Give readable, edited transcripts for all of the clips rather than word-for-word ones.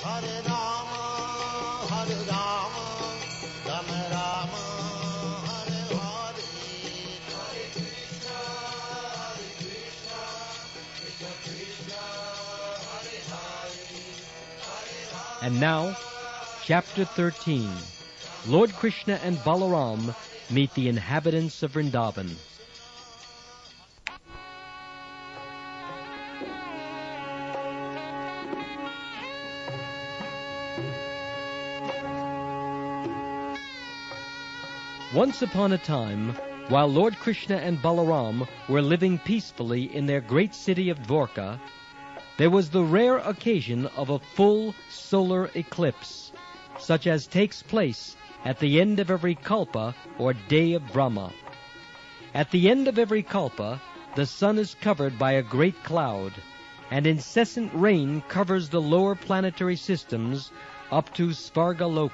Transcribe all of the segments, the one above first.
Hare Rama, Rama Rama, Hare Hare, Hare Krishna, Krishna Krishna, Hare Hare, Hare Rama. And now, Chapter 13. Lord Krishna and Balaram meet the inhabitants of Vrindavan. Once upon a time, while Lord Krishna and Balaram were living peacefully in their great city of Dwarka, there was the rare occasion of a full solar eclipse, such as takes place at the end of every kalpa or day of Brahma. At the end of every kalpa, the sun is covered by a great cloud, and incessant rain covers the lower planetary systems up to Svargalok.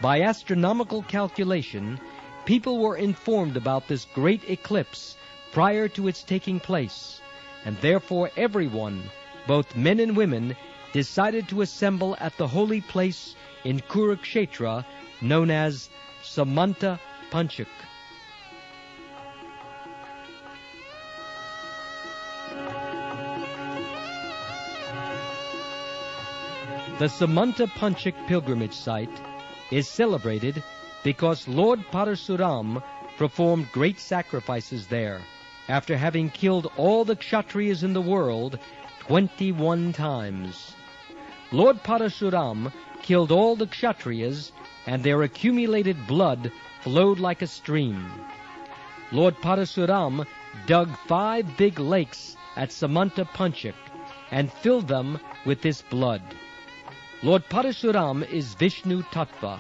By astronomical calculation, people were informed about this great eclipse prior to its taking place, and therefore everyone, both men and women, decided to assemble at the holy place in Kurukshetra known as Samanta Panchak. The Samanta Panchak pilgrimage site is celebrated because Lord Parasuram performed great sacrifices there, after having killed all the Kshatriyas in the world 21 times. Lord Parasuram killed all the Kshatriyas, and their accumulated blood flowed like a stream. Lord Parasuram dug 5 big lakes at Samanta Panchak and filled them with this blood. Lord Parasuram is Vishnu Tattva.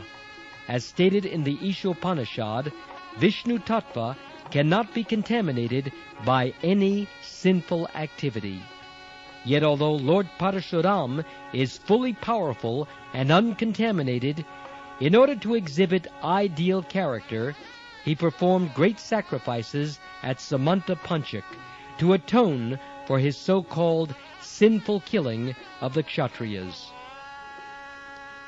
As stated in the Isopanisad, Vishnu Tattva cannot be contaminated by any sinful activity. Yet although Lord Parasuram is fully powerful and uncontaminated, in order to exhibit ideal character, he performed great sacrifices at Samanta Panchak to atone for his so-called sinful killing of the Kshatriyas.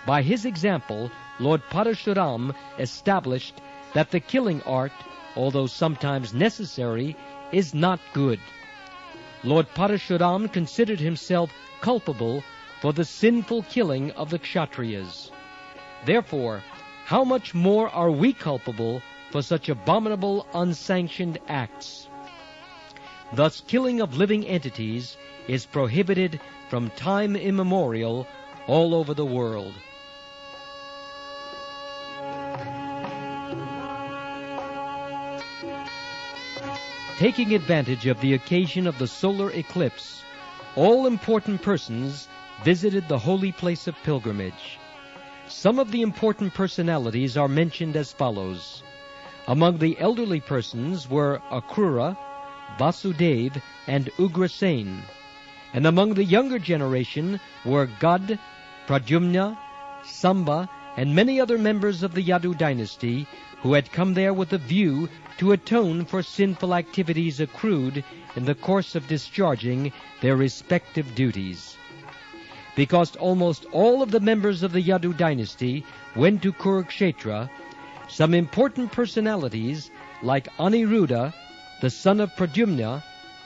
By his example, Lord Parashuram established that the killing art, although sometimes necessary, is not good. Lord Parashuram considered himself culpable for the sinful killing of the Kshatriyas. Therefore, how much more are we culpable for such abominable, unsanctioned acts? Thus, killing of living entities is prohibited from time immemorial all over the world. Taking advantage of the occasion of the solar eclipse, all important persons visited the holy place of pilgrimage. Some of the important personalities are mentioned as follows. Among the elderly persons were Akrura, Vasudev, and Ugrasen, and among the younger generation were Gad, Pradyumna, Samba, and many other members of the Yadu dynasty who had come there with a view to atone for sinful activities accrued in the course of discharging their respective duties. Because almost all of the members of the Yadu dynasty went to Kurukshetra, some important personalities like Aniruddha, the son of Pradyumna,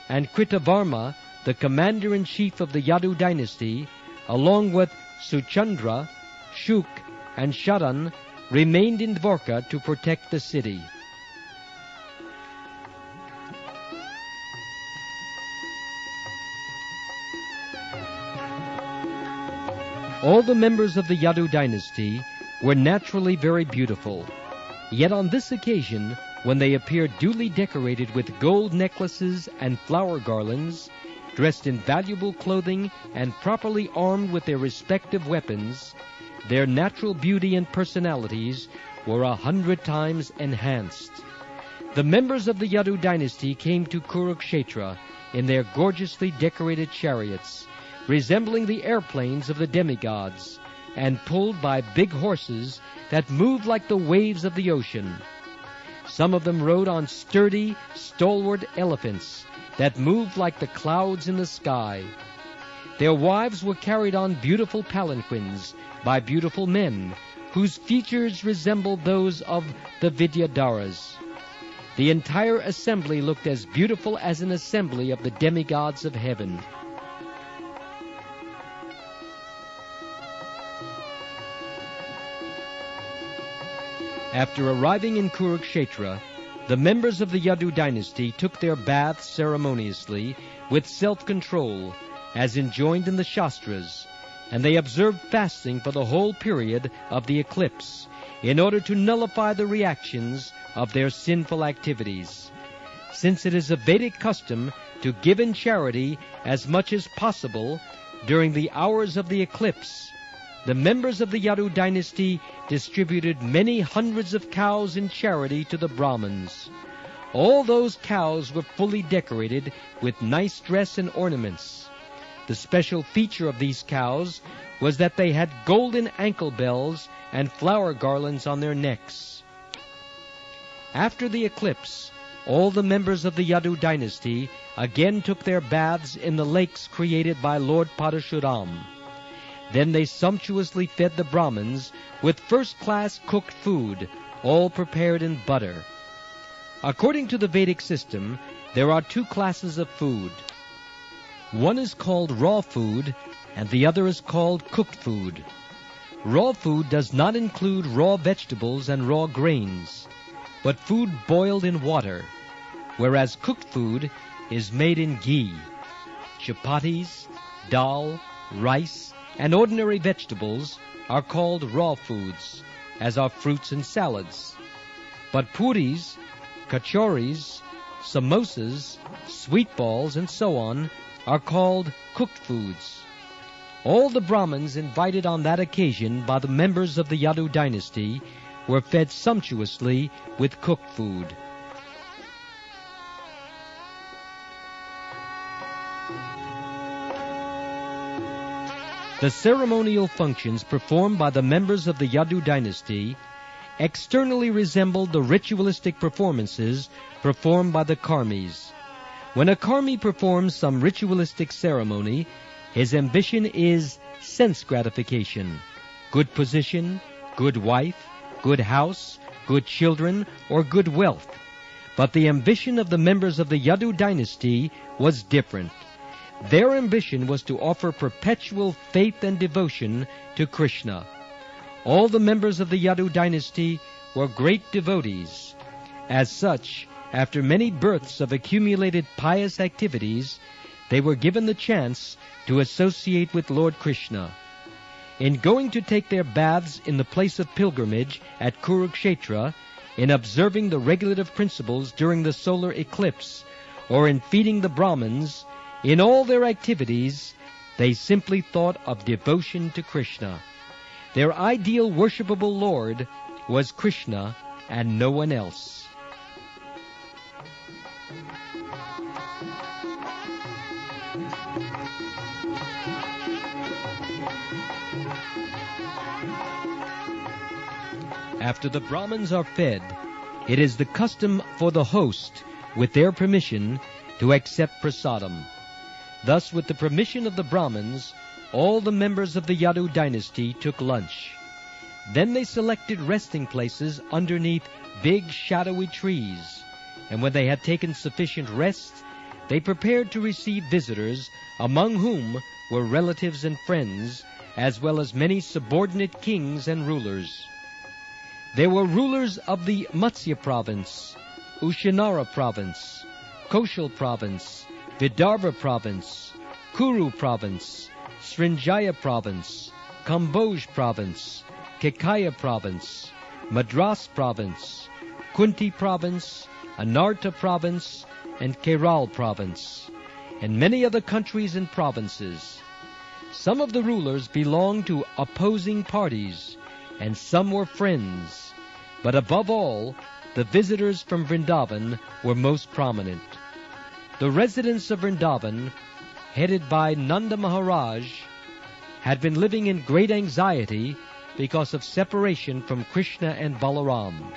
and Kritavarma, the commander-in-chief of the Yadu dynasty, along with Suchandra, Shuk, and Sharan, remained in Dwarka to protect the city. All the members of the Yadu dynasty were naturally very beautiful. Yet on this occasion, when they appeared duly decorated with gold necklaces and flower garlands, dressed in valuable clothing and properly armed with their respective weapons, their natural beauty and personalities were 100 times enhanced. The members of the Yadu dynasty came to Kurukshetra in their gorgeously decorated chariots, resembling the airplanes of the demigods, and pulled by big horses that moved like the waves of the ocean. Some of them rode on sturdy, stalwart elephants that moved like the clouds in the sky. Their wives were carried on beautiful palanquins by beautiful men, whose features resembled those of the Vidyadharas. The entire assembly looked as beautiful as an assembly of the demigods of heaven. After arriving in Kurukshetra, the members of the Yadu dynasty took their baths ceremoniously with self-control, as enjoined in the Shastras, and they observed fasting for the whole period of the eclipse in order to nullify the reactions of their sinful activities. Since it is a Vedic custom to give in charity as much as possible during the hours of the eclipse, the members of the Yadu dynasty distributed many hundreds of cows in charity to the Brahmins. All those cows were fully decorated with nice dress and ornaments. The special feature of these cows was that they had golden ankle bells and flower garlands on their necks. After the eclipse, all the members of the Yadu dynasty again took their baths in the lakes created by Lord Parashuram. Then they sumptuously fed the Brahmins with first-class cooked food, all prepared in butter. According to the Vedic system, there are two classes of food. One is called raw food, and the other is called cooked food. Raw food does not include raw vegetables and raw grains, but food boiled in water, whereas cooked food is made in ghee. Chapatis, dal, rice, and ordinary vegetables are called raw foods, as are fruits and salads. But puris, kachoris, samosas, sweet balls, and so on are called cooked foods. All the Brahmins invited on that occasion by the members of the Yadu dynasty were fed sumptuously with cooked food. The ceremonial functions performed by the members of the Yadu dynasty externally resembled the ritualistic performances performed by the karmis. When a karmi performs some ritualistic ceremony, his ambition is sense gratification, good position, good wife, good house, good children, or good wealth. But the ambition of the members of the Yadu dynasty was different. Their ambition was to offer perpetual faith and devotion to Krishna. All the members of the Yadu dynasty were great devotees. As such, after many births of accumulated pious activities, they were given the chance to associate with Lord Krishna. In going to take their baths in the place of pilgrimage at Kurukshetra, in observing the regulative principles during the solar eclipse, or in feeding the Brahmins, in all their activities, they simply thought of devotion to Krishna. Their ideal worshipable Lord was Krishna and no one else. After the Brahmins are fed, it is the custom for the host, with their permission, to accept prasadam. Thus, with the permission of the Brahmins, all the members of the Yadu dynasty took lunch. Then they selected resting places underneath big shadowy trees, and when they had taken sufficient rest, they prepared to receive visitors, among whom were relatives and friends, as well as many subordinate kings and rulers. There were rulers of the Matsya province, Ushanara province, Koshal province, Vidarbha province, Kuru province, Srinjaya province, Kamboj province, Kekaya province, Madras province, Kunti province, Anarta province, and Keral province, and many other countries and provinces. Some of the rulers belonged to opposing parties, and some were friends, but above all, the visitors from Vrindavan were most prominent. The residents of Vrindavan, headed by Nanda Maharaj, had been living in great anxiety because of separation from Krishna and Balaram.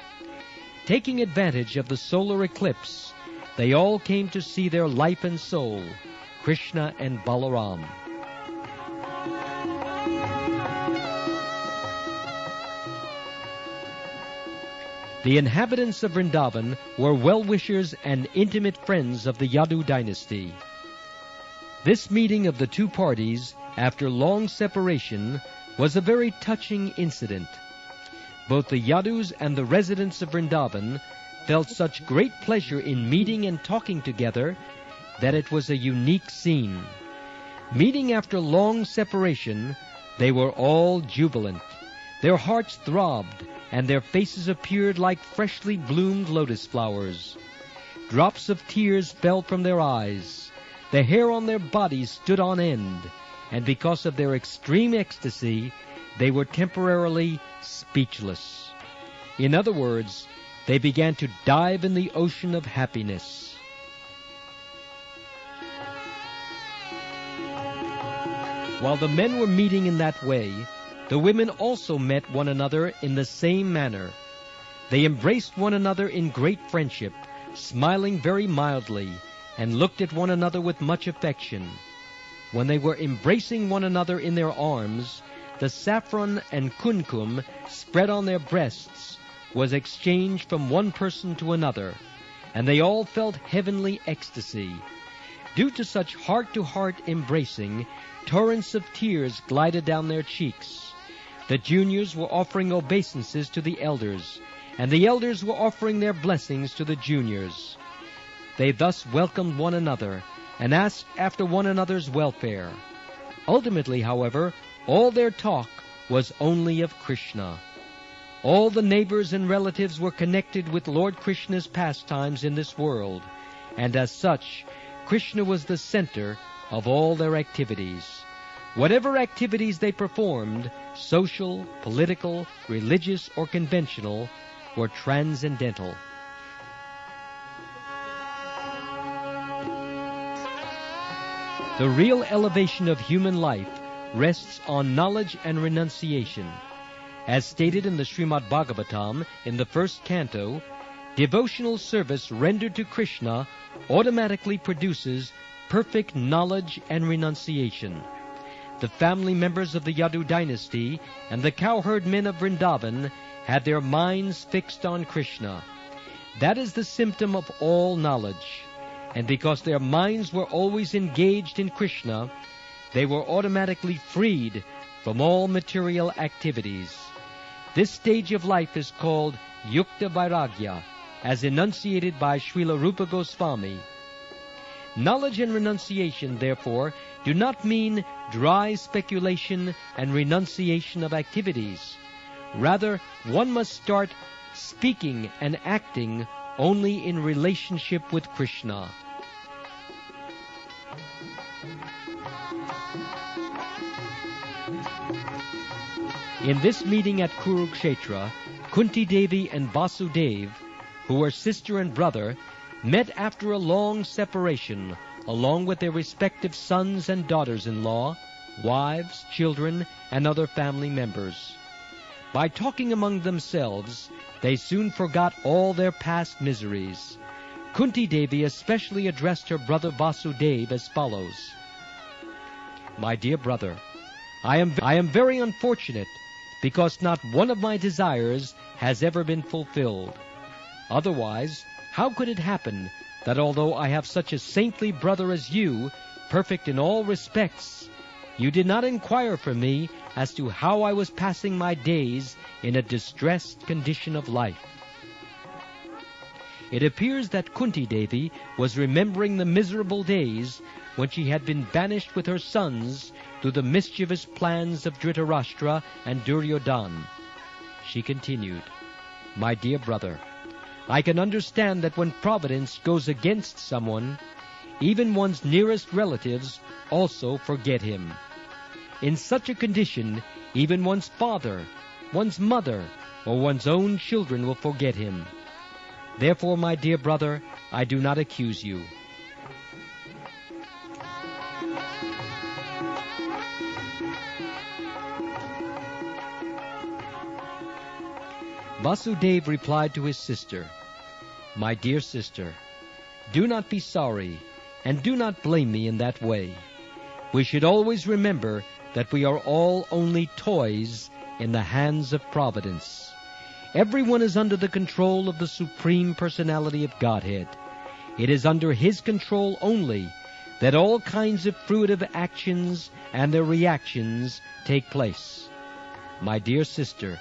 Taking advantage of the solar eclipse, they all came to see their life and soul, Krishna and Balaram. The inhabitants of Vrindavan were well-wishers and intimate friends of the Yadu dynasty. This meeting of the two parties, after long separation, was a very touching incident. Both the Yadus and the residents of Vrindavan felt such great pleasure in meeting and talking together that it was a unique scene. Meeting after long separation, they were all jubilant. Their hearts throbbed, and their faces appeared like freshly bloomed lotus flowers. Drops of tears fell from their eyes. The hair on their bodies stood on end, and because of their extreme ecstasy, they were temporarily speechless. In other words, they began to dive in the ocean of happiness. While the men were meeting in that way, the women also met one another in the same manner. They embraced one another in great friendship, smiling very mildly, and looked at one another with much affection. When they were embracing one another in their arms, the saffron and kumkum spread on their breasts was exchanged from one person to another, and they all felt heavenly ecstasy. Due to such heart-to-heart embracing, torrents of tears glided down their cheeks. The juniors were offering obeisances to the elders, and the elders were offering their blessings to the juniors. They thus welcomed one another and asked after one another's welfare. Ultimately, however, all their talk was only of Krishna. All the neighbors and relatives were connected with Lord Krishna's pastimes in this world, and as such, Krishna was the center of all their activities. Whatever activities they performed, social, political, religious, or conventional, were transcendental. The real elevation of human life rests on knowledge and renunciation. As stated in the Srimad Bhagavatam in the first canto, devotional service rendered to Krishna automatically produces perfect knowledge and renunciation. The family members of the Yadu dynasty and the cowherd men of Vrindavan had their minds fixed on Krishna. That is the symptom of all knowledge. And because their minds were always engaged in Krishna, they were automatically freed from all material activities. This stage of life is called Yukta Vairagya, as enunciated by Srila Rupa Goswami. Knowledge and renunciation, therefore, do not mean dry speculation and renunciation of activities. Rather, one must start speaking and acting only in relationship with Krishna. In this meeting at Kurukshetra, Kunti Devi and Vasudev, who were sister and brother, met after a long separation, along with their respective sons and daughters-in-law, wives, children, and other family members. By talking among themselves, they soon forgot all their past miseries. Kunti Devi especially addressed her brother Vasudev as follows: "My dear brother, I am very unfortunate because not one of my desires has ever been fulfilled. Otherwise, how could it happen that although I have such a saintly brother as you, perfect in all respects, you did not inquire for me as to how I was passing my days in a distressed condition of life?" It appears that Kunti Devi was remembering the miserable days when she had been banished with her sons through the mischievous plans of Dhritarashtra and Duryodhana. She continued, "My dear brother, I can understand that when providence goes against someone, even one's nearest relatives also forget him. In such a condition, even one's father, one's mother, or one's own children will forget him. Therefore, my dear brother, I do not accuse you." Vasudev replied to his sister, "My dear sister, do not be sorry, and do not blame me in that way. We should always remember that we are all only toys in the hands of Providence. Everyone is under the control of the Supreme Personality of Godhead. It is under His control only that all kinds of fruitive actions and their reactions take place. My dear sister,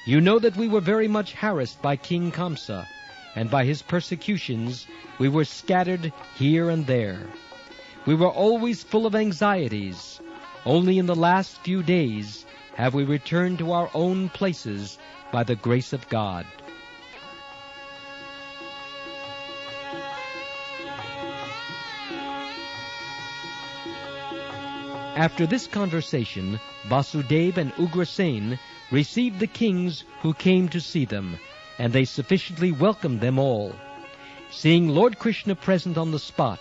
you know that we were very much harassed by King Kamsa, and by his persecutions we were scattered here and there. We were always full of anxieties. Only in the last few days have we returned to our own places by the grace of God. After this conversation, Vasudeva and Ugrasen received the kings who came to see them, and they sufficiently welcomed them all. Seeing Lord Krishna present on the spot,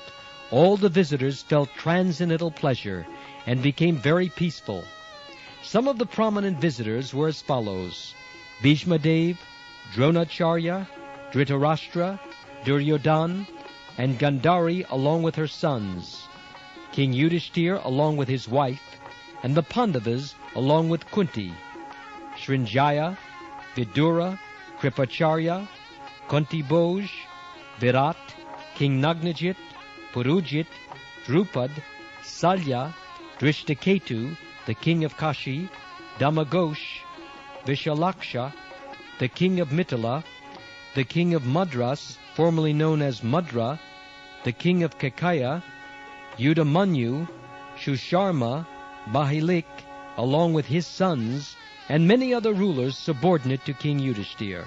all the visitors felt transcendental pleasure and became very peaceful. Some of the prominent visitors were as follows: Bhishmadev, Dronacharya, Dhritarashtra, Duryodhan, and Gandhari along with her sons, King Yudhishthir along with his wife, and the Pandavas along with Kunti, Srinjaya, Vidura, Kripacharya, Kunti Bhoj, Virat, King Nagnajit, Purujit, Drupad, Salya, Drishtaketu, the king of Kashi, Damagosh, Vishalaksha, the king of Mithila, the king of Madras, formerly known as Madra, the king of Kekaya, Yudamanyu, Shusharma, Bahilik, along with his sons, and many other rulers subordinate to King Yudhishthir.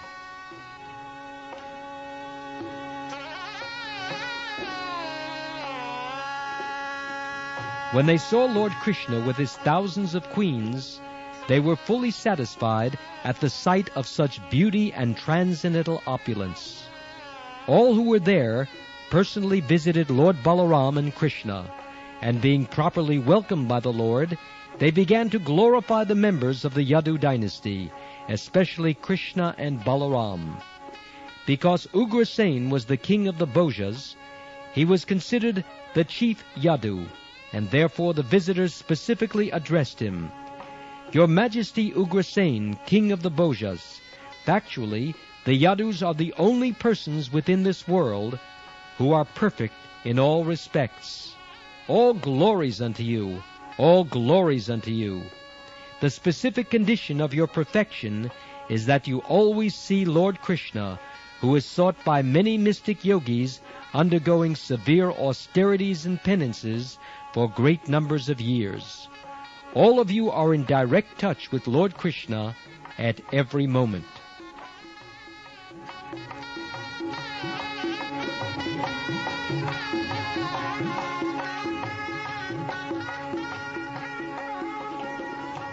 When they saw Lord Krishna with his thousands of queens, they were fully satisfied at the sight of such beauty and transcendental opulence. All who were there personally visited Lord Balaram and Krishna, and being properly welcomed by the Lord, they began to glorify the members of the Yadu dynasty, especially Krishna and Balaram. Because Ugrasen was the king of the Bhojas, he was considered the chief Yadu, and therefore the visitors specifically addressed him: Your Majesty Ugrasen, king of the Bhojas, factually the Yadus are the only persons within this world who are perfect in all respects. All glories unto you, all glories unto you. The specific condition of your perfection is that you always see Lord Krishna, who is sought by many mystic yogis undergoing severe austerities and penances for great numbers of years. All of you are in direct touch with Lord Krishna at every moment.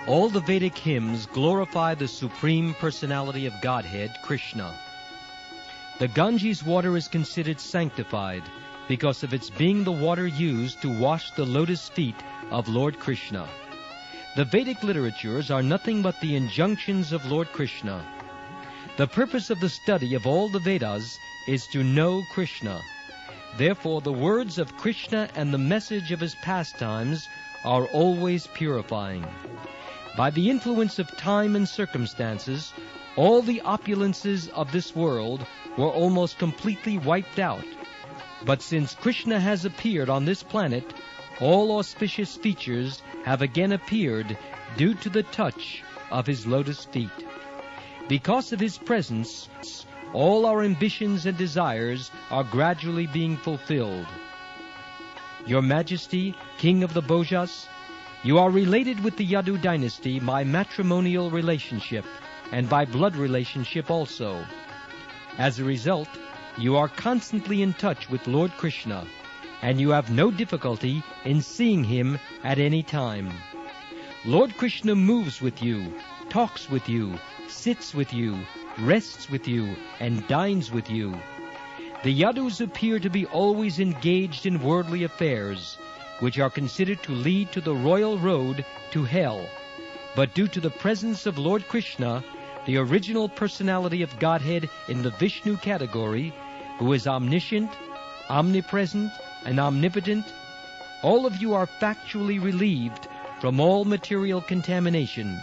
All the Vedic hymns glorify the Supreme Personality of Godhead, Krishna. The Ganges water is considered sanctified because of its being the water used to wash the lotus feet of Lord Krishna. The Vedic literatures are nothing but the injunctions of Lord Krishna. The purpose of the study of all the Vedas is to know Krishna. Therefore, the words of Krishna and the message of his pastimes are always purifying. By the influence of time and circumstances, all the opulences of this world were almost completely wiped out. But since Krishna has appeared on this planet, all auspicious features have again appeared due to the touch of his lotus feet. Because of his presence, all our ambitions and desires are gradually being fulfilled. Your Majesty, King of the Bhojas, you are related with the Yadu dynasty by matrimonial relationship and by blood relationship also. As a result, you are constantly in touch with Lord Krishna, and you have no difficulty in seeing him at any time. Lord Krishna moves with you, talks with you, sits with you, rests with you, and dines with you. The Yadus appear to be always engaged in worldly affairs, which are considered to lead to the royal road to hell. But due to the presence of Lord Krishna, the original personality of Godhead in the Vishnu category, who is omniscient, omnipresent, and omnipotent, all of you are factually relieved from all material contamination,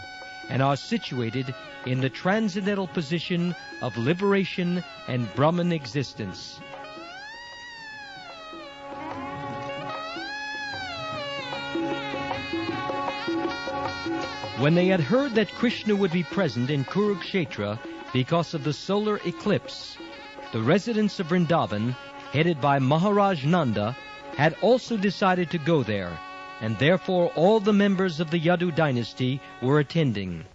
and are situated in the transcendental position of liberation and Brahman existence. When they had heard that Krishna would be present in Kurukshetra because of the solar eclipse, the residents of Vrindavan, headed by Maharaj Nanda, had also decided to go there, and therefore all the members of the Yadu dynasty were attending.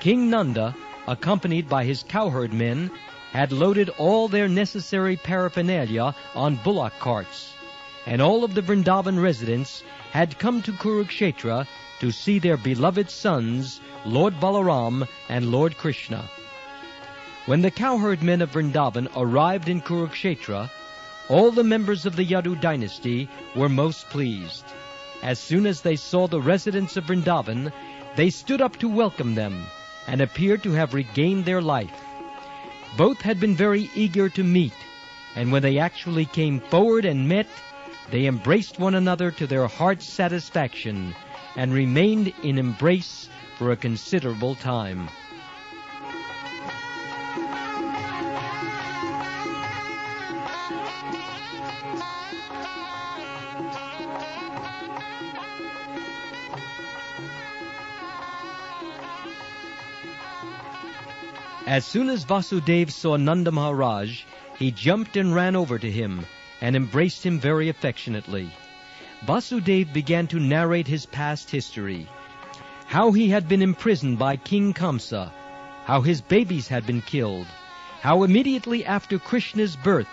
King Nanda, accompanied by his cowherd men, had loaded all their necessary paraphernalia on bullock carts, and all of the Vrindavan residents had come to Kurukshetra to see their beloved sons, Lord Balaram and Lord Krishna. When the cowherd men of Vrindavan arrived in Kurukshetra, all the members of the Yadu dynasty were most pleased. As soon as they saw the residents of Vrindavan, they stood up to welcome them, and appeared to have regained their life. Both had been very eager to meet, and when they actually came forward and met, they embraced one another to their heart's satisfaction, and remained in embrace for a considerable time. As soon as Vasudeva saw Nanda Maharaj, he jumped and ran over to him, and embraced him very affectionately. Vasudeva began to narrate his past history, how he had been imprisoned by King Kamsa, how his babies had been killed, how immediately after Krishna's birth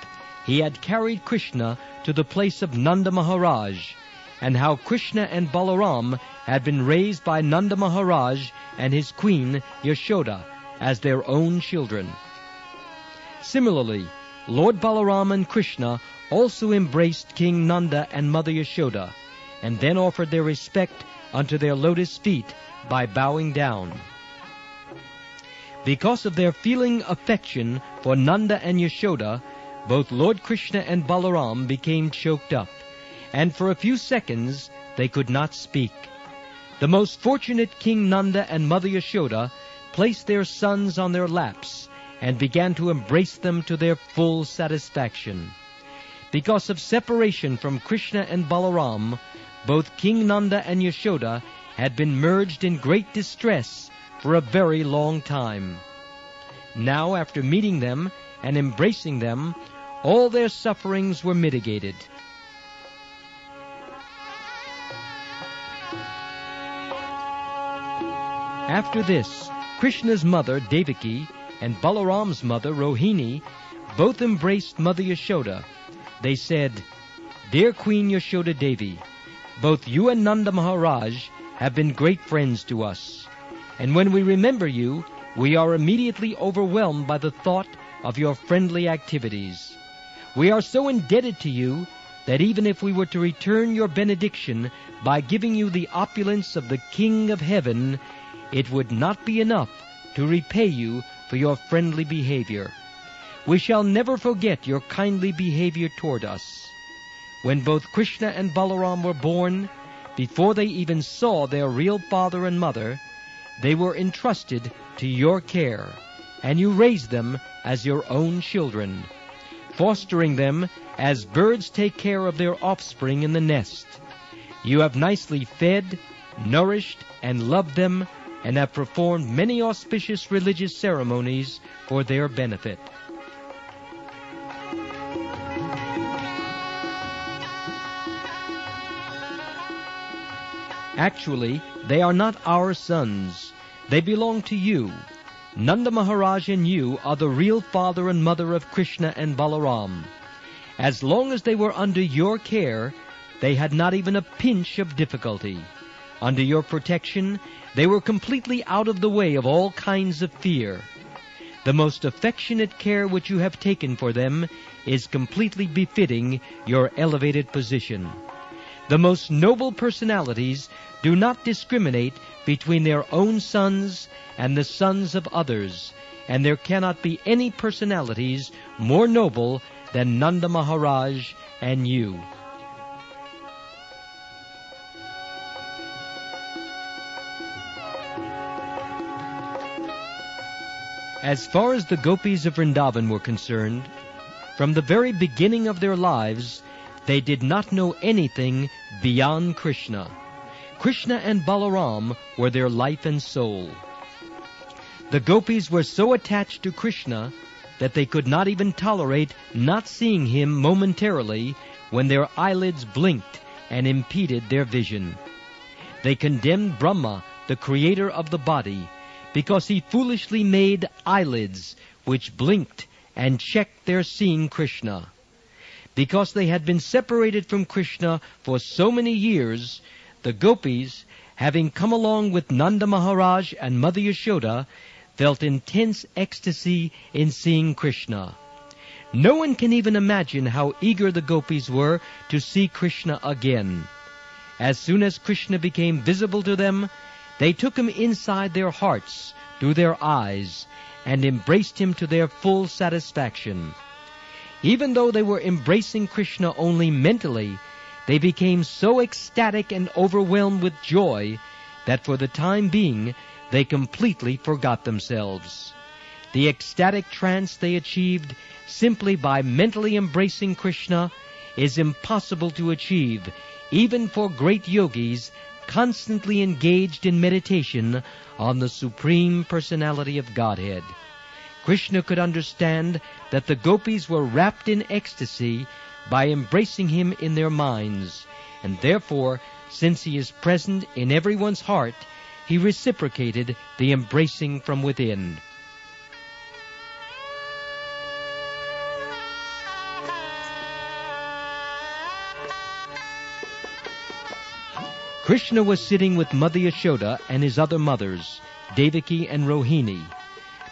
he had carried Krishna to the place of Nanda Maharaj, and how Krishna and Balaram had been raised by Nanda Maharaj and his queen Yashoda as their own children. Similarly, Lord Balaram and Krishna also embraced King Nanda and Mother Yashoda, and then offered their respect unto their lotus feet by bowing down. Because of their feeling affection for Nanda and Yashoda, both Lord Krishna and Balaram became choked up, and for a few seconds they could not speak. The most fortunate King Nanda and Mother Yashoda placed their sons on their laps and began to embrace them to their full satisfaction. Because of separation from Krishna and Balaram, both King Nanda and Yashoda had been merged in great distress for a very long time. Now, after meeting them and embracing them, all their sufferings were mitigated. After this, Krishna's mother, Devaki, and Balaram's mother, Rohini, both embraced Mother Yashoda. They said, "Dear Queen Yashoda Devi, both you and Nanda Maharaj have been great friends to us, and when we remember you, we are immediately overwhelmed by the thought of your friendly activities. We are so indebted to you that even if we were to return your benediction by giving you the opulence of the King of Heaven, it would not be enough to repay you for your friendly behavior. We shall never forget your kindly behavior toward us. When both Krishna and Balaram were born, before they even saw their real father and mother, they were entrusted to your care, and you raised them as your own children, fostering them as birds take care of their offspring in the nest. You have nicely fed, nourished, and loved them, and have performed many auspicious religious ceremonies for their benefit." Actually, they are not our sons. They belong to you. Nanda Maharaj and you are the real father and mother of Krishna and Balaram. As long as they were under your care, they had not even a pinch of difficulty. Under your protection, they were completely out of the way of all kinds of fear. The most affectionate care which you have taken for them is completely befitting your elevated position. The most noble personalities do not discriminate between their own sons and the sons of others, and there cannot be any personalities more noble than Nanda Maharaj and you. As far as the gopis of Vrindavan were concerned, from the very beginning of their lives, they did not know anything beyond Krishna. Krishna and Balaram were their life and soul. The gopis were so attached to Krishna that they could not even tolerate not seeing him momentarily when their eyelids blinked and impeded their vision. They condemned Brahma, the creator of the body, because he foolishly made eyelids which blinked and checked their seeing Krishna. Because they had been separated from Krishna for so many years, the gopis, having come along with Nanda Maharaj and Mother Yashoda, felt intense ecstasy in seeing Krishna. No one can even imagine how eager the gopis were to see Krishna again. As soon as Krishna became visible to them, they took him inside their hearts through their eyes and embraced him to their full satisfaction. Even though they were embracing Krishna only mentally, they became so ecstatic and overwhelmed with joy that for the time being they completely forgot themselves. The ecstatic trance they achieved simply by mentally embracing Krishna is impossible to achieve even for great yogis constantly engaged in meditation on the Supreme Personality of Godhead. Krishna could understand that the gopis were wrapped in ecstasy by embracing him in their minds, and therefore, since he is present in everyone's heart, he reciprocated the embracing from within. Krishna was sitting with Mother Yashoda and his other mothers, Devaki and Rohini.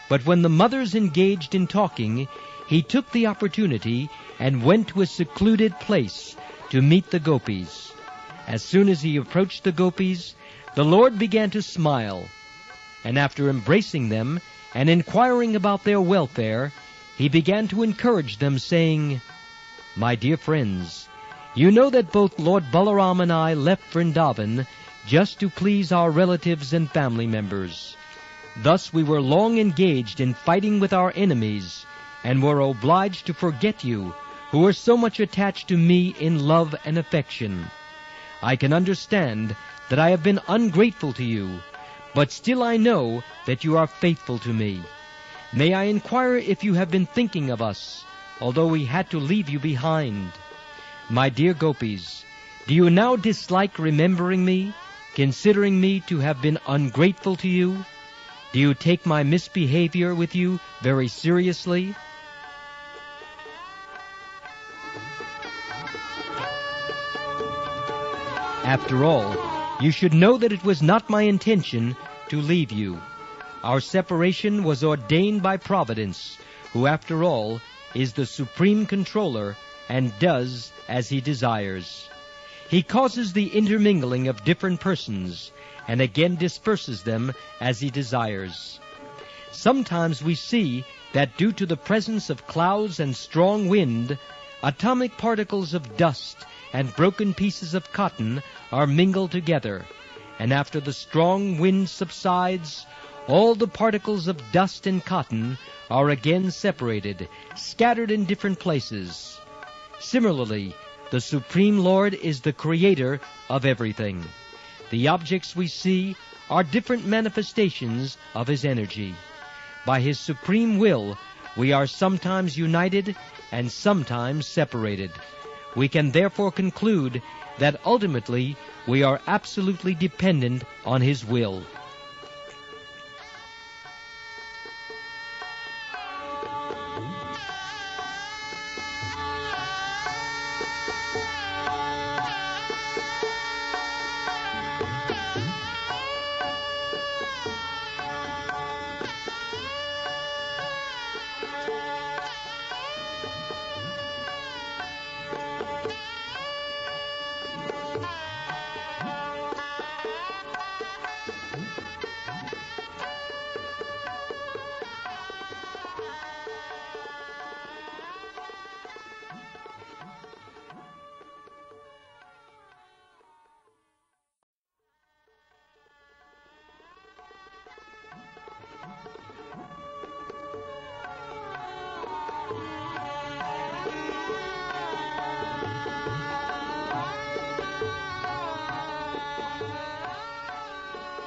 But when the mothers engaged in talking, he took the opportunity and went to a secluded place to meet the gopis. As soon as he approached the gopis, the Lord began to smile, and after embracing them and inquiring about their welfare, he began to encourage them, saying, "My dear friends, you know that both Lord Balarama and I left Vrindavan just to please our relatives and family members. Thus we were long engaged in fighting with our enemies, and were obliged to forget you, who are so much attached to me in love and affection. I can understand that I have been ungrateful to you, but still I know that you are faithful to me. May I inquire if you have been thinking of us, although we had to leave you behind? My dear gopis, do you now dislike remembering me, considering me to have been ungrateful to you? Do you take my misbehavior with you very seriously?" After all, you should know that it was not my intention to leave you. Our separation was ordained by Providence, who after all is the supreme controller and does as he desires. He causes the intermingling of different persons and again disperses them as he desires. Sometimes we see that due to the presence of clouds and strong wind, atomic particles of dust and broken pieces of cotton are mingled together, and after the strong wind subsides, all the particles of dust and cotton are again separated, scattered in different places. Similarly, the Supreme Lord is the creator of everything. The objects we see are different manifestations of his energy. By his supreme will, we are sometimes united and sometimes separated. We can therefore conclude that ultimately we are absolutely dependent on his will.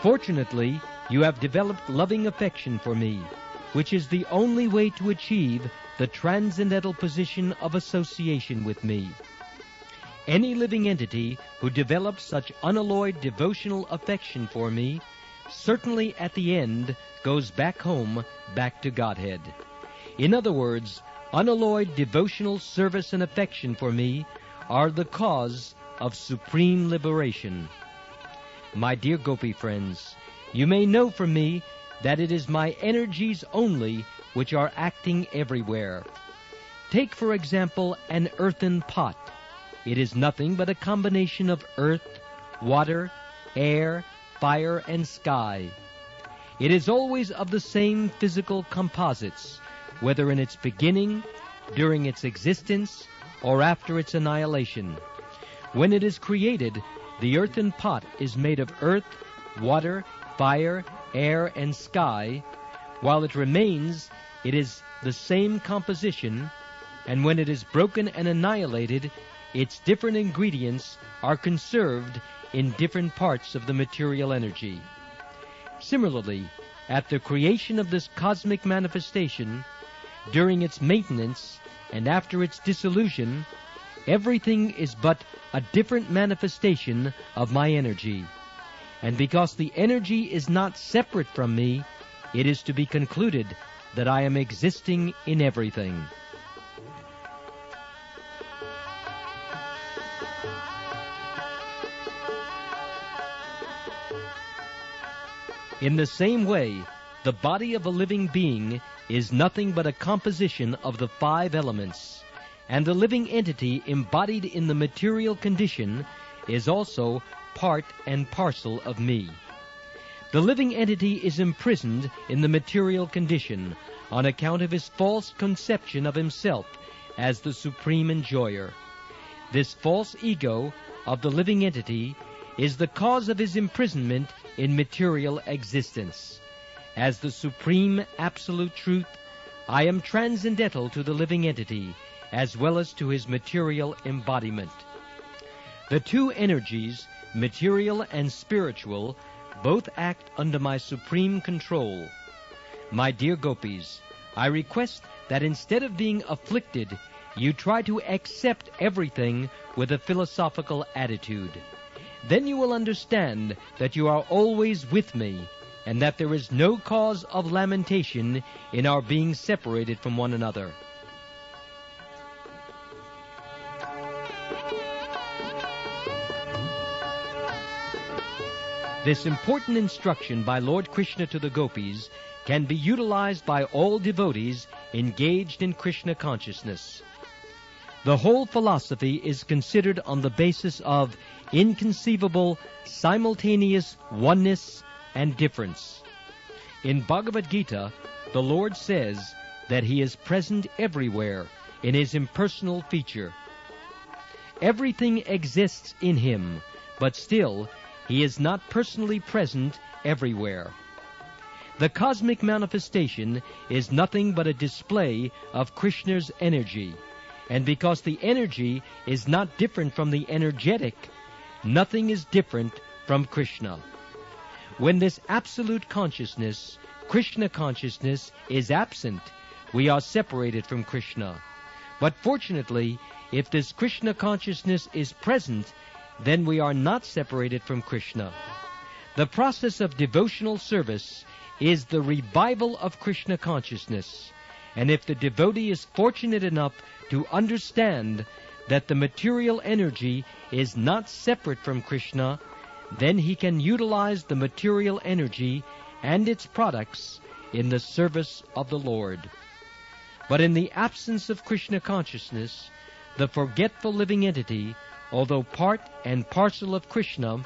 Fortunately, you have developed loving affection for me, which is the only way to achieve the transcendental position of association with me. Any living entity who develops such unalloyed devotional affection for me certainly at the end goes back home, back to Godhead. In other words, unalloyed devotional service and affection for me are the cause of supreme liberation. My dear Gopi friends, you may know from me that it is my energies only which are acting everywhere. Take, for example, an earthen pot. It is nothing but a combination of earth, water, air, fire, and sky. It is always of the same physical composites, whether in its beginning, during its existence, or after its annihilation. When it is created, the earthen pot is made of earth, water, fire, air, and sky. While it remains, it is the same composition, and when it is broken and annihilated, its different ingredients are conserved in different parts of the material energy. Similarly, at the creation of this cosmic manifestation, during its maintenance, and after its dissolution, everything is but a different manifestation of my energy. And because the energy is not separate from me, it is to be concluded that I am existing in everything. In the same way, the body of a living being is nothing but a composition of the 5 elements, and the living entity embodied in the material condition is also part and parcel of me. The living entity is imprisoned in the material condition on account of his false conception of himself as the supreme enjoyer. This false ego of the living entity is the cause of his imprisonment in material existence. As the supreme absolute truth, I am transcendental to the living entity, as well as to his material embodiment. The 2 energies, material and spiritual, both act under my supreme control. My dear Gopis, I request that instead of being afflicted, you try to accept everything with a philosophical attitude. Then you will understand that you are always with me, and that there is no cause of lamentation in our being separated from one another. This important instruction by Lord Krishna to the Gopis can be utilized by all devotees engaged in Krishna consciousness. The whole philosophy is considered on the basis of inconceivable, simultaneous oneness and difference. In Bhagavad Gita, the Lord says that He is present everywhere in His impersonal feature. Everything exists in Him, but still He is not personally present everywhere. The cosmic manifestation is nothing but a display of Krishna's energy, and because the energy is not different from the energetic, nothing is different from Krishna. When this absolute consciousness, Krishna consciousness, is absent, we are separated from Krishna. But fortunately, if this Krishna consciousness is present, then we are not separated from Krishna. The process of devotional service is the revival of Krishna consciousness, and if the devotee is fortunate enough to understand that the material energy is not separate from Krishna, then he can utilize the material energy and its products in the service of the Lord. But in the absence of Krishna consciousness, the forgetful living entity, although part and parcel of Krishna,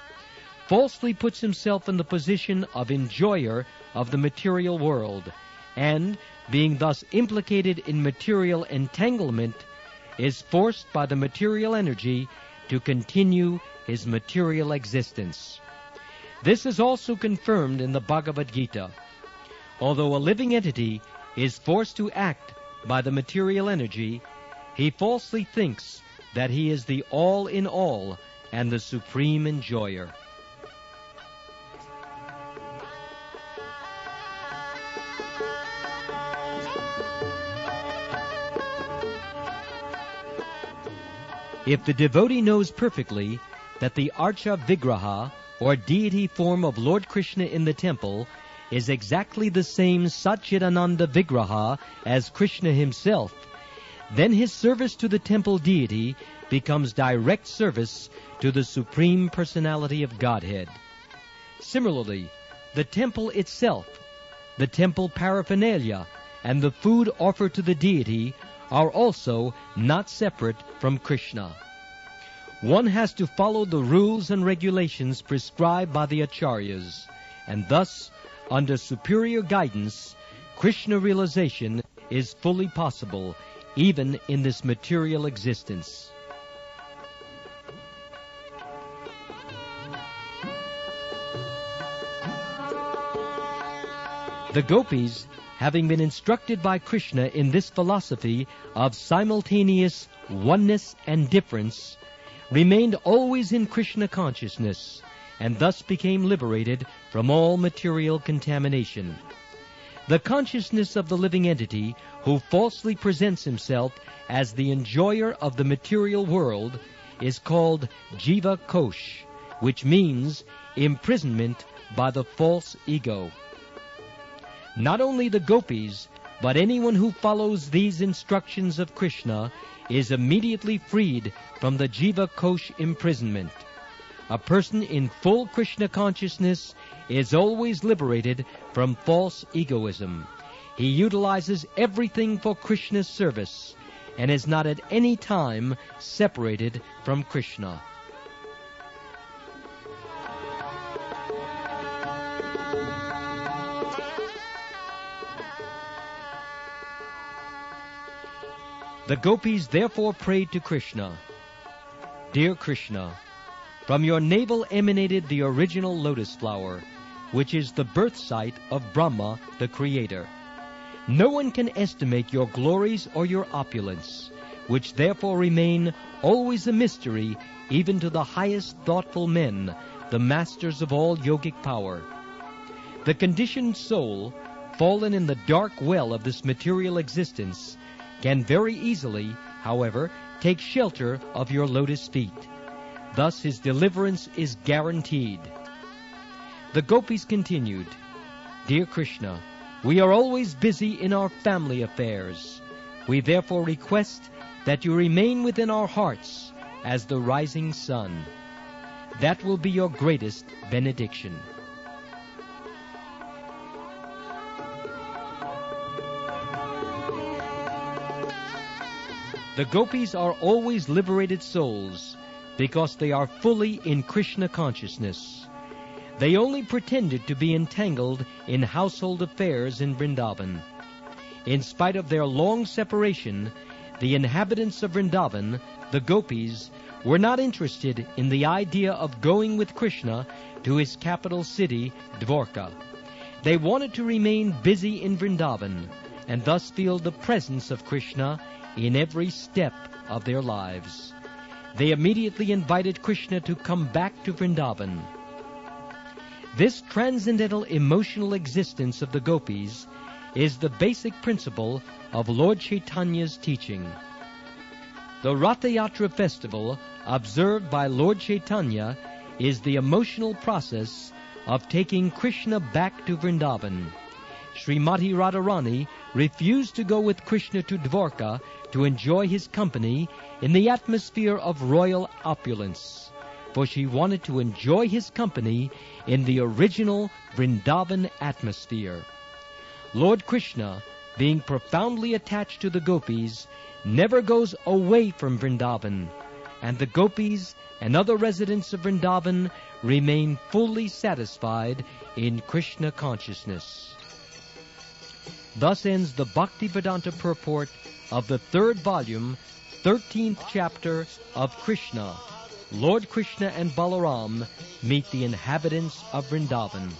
falsely puts himself in the position of enjoyer of the material world, and, being thus implicated in material entanglement, is forced by the material energy to continue his material existence. This is also confirmed in the Bhagavad Gita. Although a living entity is forced to act by the material energy, he falsely thinks that he is the all-in-all and the supreme enjoyer. If the devotee knows perfectly that the Archa Vigraha, or deity form of Lord Krishna in the temple, is exactly the same Satchidananda Vigraha as Krishna himself, then his service to the temple deity becomes direct service to the Supreme Personality of Godhead. Similarly, the temple itself, the temple paraphernalia, and the food offered to the deity are also not separate from Krishna. One has to follow the rules and regulations prescribed by the acharyas, and thus, under superior guidance, Krishna realization is fully possible, even in this material existence. The gopis, having been instructed by Krishna in this philosophy of simultaneous oneness and difference, remained always in Krishna consciousness, and thus became liberated from all material contamination. The consciousness of the living entity who falsely presents himself as the enjoyer of the material world is called Jiva Kosh, which means imprisonment by the false ego. Not only the gopis, but anyone who follows these instructions of Krishna is immediately freed from the Jiva Kosh imprisonment. A person in full Krishna consciousness is always liberated from false egoism. He utilizes everything for Krishna's service and is not at any time separated from Krishna. The gopis therefore prayed to Krishna, "Dear Krishna, from your navel emanated the original lotus flower, which is the birth site of Brahma, the Creator. No one can estimate your glories or your opulence, which therefore remain always a mystery even to the highest thoughtful men, the masters of all yogic power. The conditioned soul, fallen in the dark well of this material existence, can very easily, however, take shelter of your lotus feet. Thus his deliverance is guaranteed." The gopis continued, "Dear Krishna, we are always busy in our family affairs. We therefore request that you remain within our hearts as the rising sun. That will be your greatest benediction." The gopis are always liberated souls because they are fully in Krishna consciousness. They only pretended to be entangled in household affairs in Vrindavan. In spite of their long separation, the inhabitants of Vrindavan, the gopis, were not interested in the idea of going with Krishna to his capital city, Dwarka. They wanted to remain busy in Vrindavan and thus feel the presence of Krishna in every step of their lives. They immediately invited Krishna to come back to Vrindavan. This transcendental emotional existence of the gopis is the basic principle of Lord Chaitanya's teaching. The Ratha Yatra festival observed by Lord Chaitanya is the emotional process of taking Krishna back to Vrindavan. Srimati Radharani refused to go with Krishna to Dwarka to enjoy his company in the atmosphere of royal opulence, for she wanted to enjoy his company in the original Vrindavan atmosphere. Lord Krishna, being profoundly attached to the gopis, never goes away from Vrindavan, and the gopis and other residents of Vrindavan remain fully satisfied in Krishna consciousness. Thus ends the Bhaktivedanta purport of the 3rd volume, 13th chapter of Krishna. Lord Krishna and Balaram meet the inhabitants of Vrindavan.